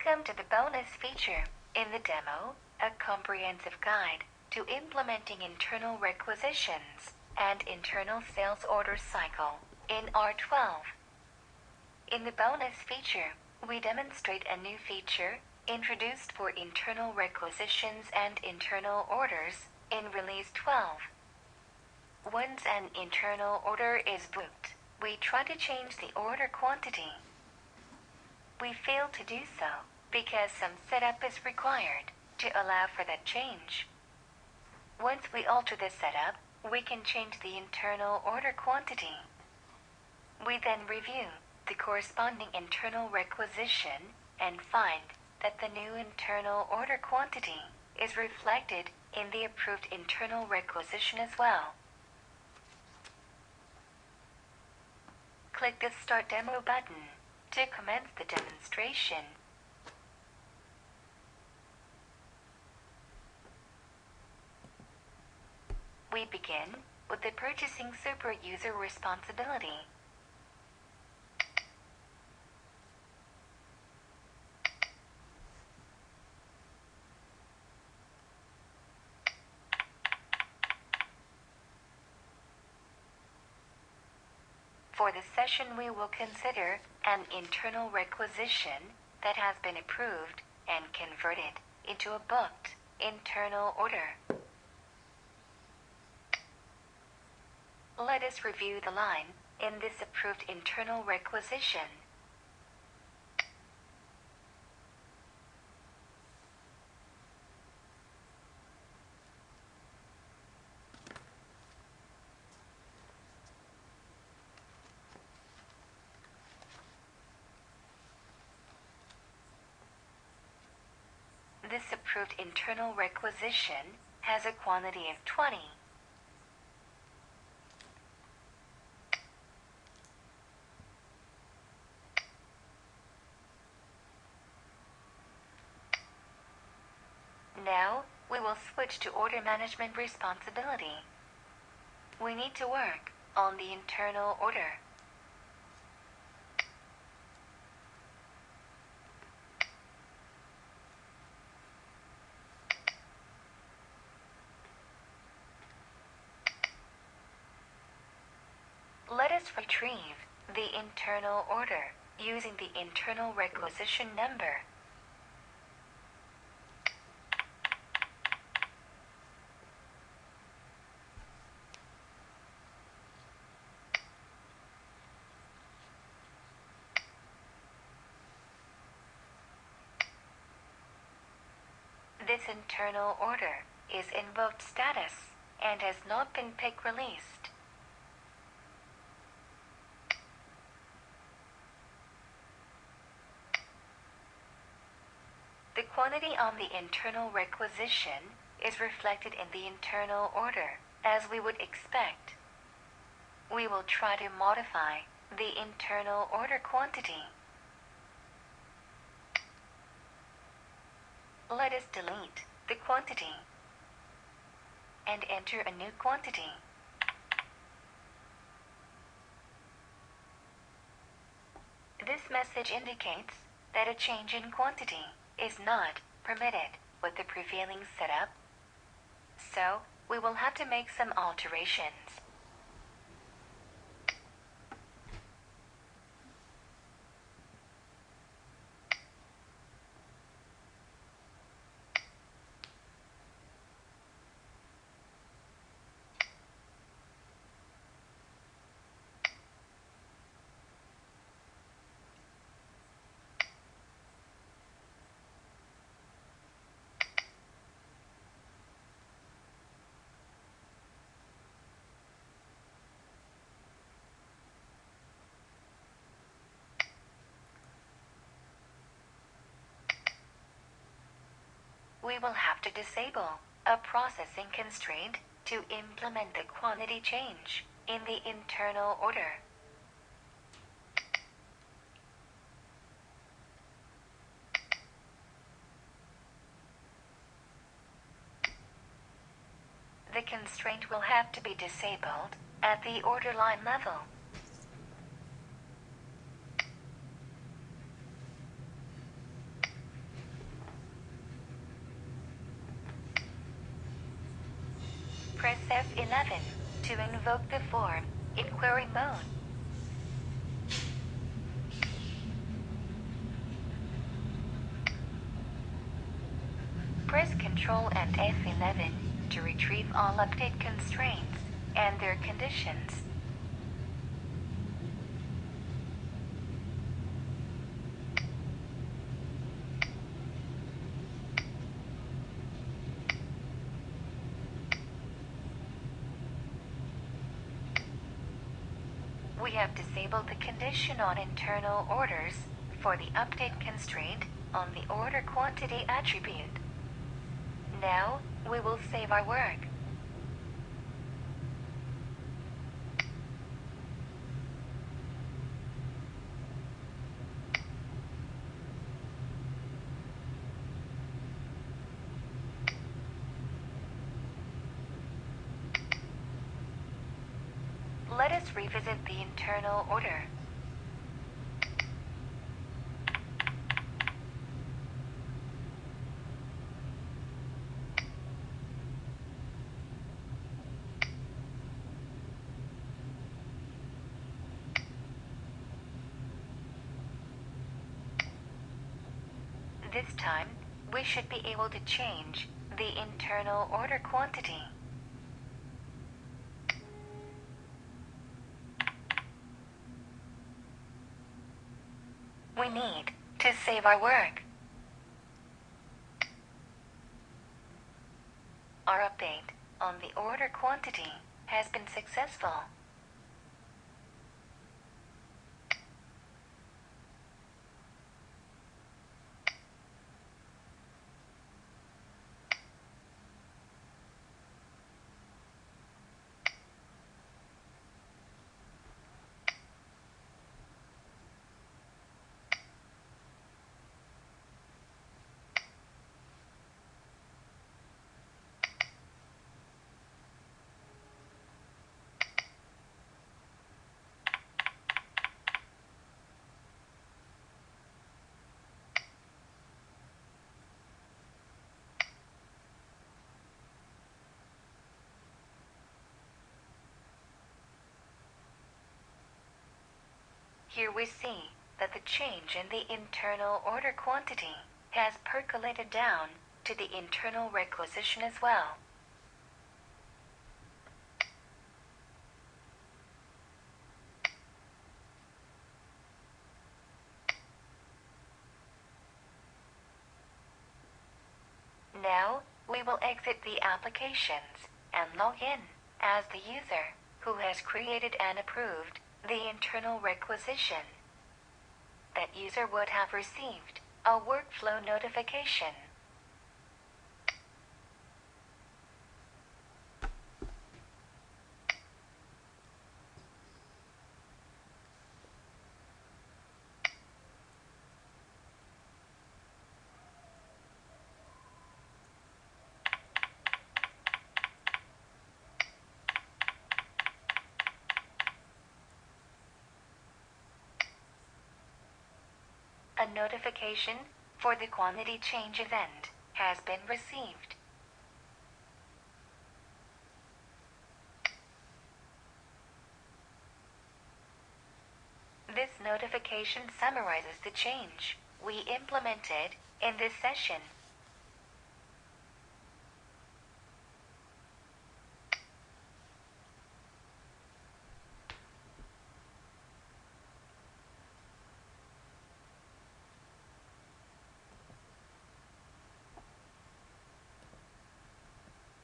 Welcome to the bonus feature in the demo, a comprehensive guide to implementing internal requisitions and internal sales order cycle in R12. In the bonus feature, we demonstrate a new feature introduced for internal requisitions and internal orders in Release 12. Once an internal order is booked, we try to change the order quantity. We fail to do so because some setup is required to allow for that change. Once we alter the setup, we can change the internal order quantity. We then review the corresponding internal requisition and find that the new internal order quantity is reflected in the approved internal requisition as well. Click the Start Demo button to commence the demonstration. We begin with the Purchasing Super User Responsibility. For this session, we will consider an internal requisition that has been approved and converted into a booked internal order. Let us review the line in this approved internal requisition. This approved internal requisition has a quantity of 20. Now, we will switch to order management responsibility. We need to work on the internal order. Let us retrieve the internal order using the internal requisition number. This internal order is invoked status and has not been pick released. The quantity on the internal requisition is reflected in the internal order, as we would expect. We will try to modify the internal order quantity. Let us delete the quantity and enter a new quantity. This message indicates that a change in quantity is not permitted with the prevailing setup, so we will have to make some alterations. We will have to disable a processing constraint to implement the quantity change in the internal order. The constraint will have to be disabled at the order line level. press F11 to invoke the form in query mode. Press Ctrl and F11 to retrieve all update constraints and their conditions. We have disabled the condition on internal orders for the update constraint on the order quantity attribute. Now, we will save our work. Let us revisit the internal order. This time, we should be able to change the internal order quantity. We need to save our work. Our update on the order quantity has been successful. Here we see that the change in the internal order quantity has percolated down to the internal requisition as well. Now, we will exit the applications and log in as the user who has created and approved the internal requisition. That user would have received a workflow notification. A notification for the quantity change event has been received. This notification summarizes the change we implemented in this session.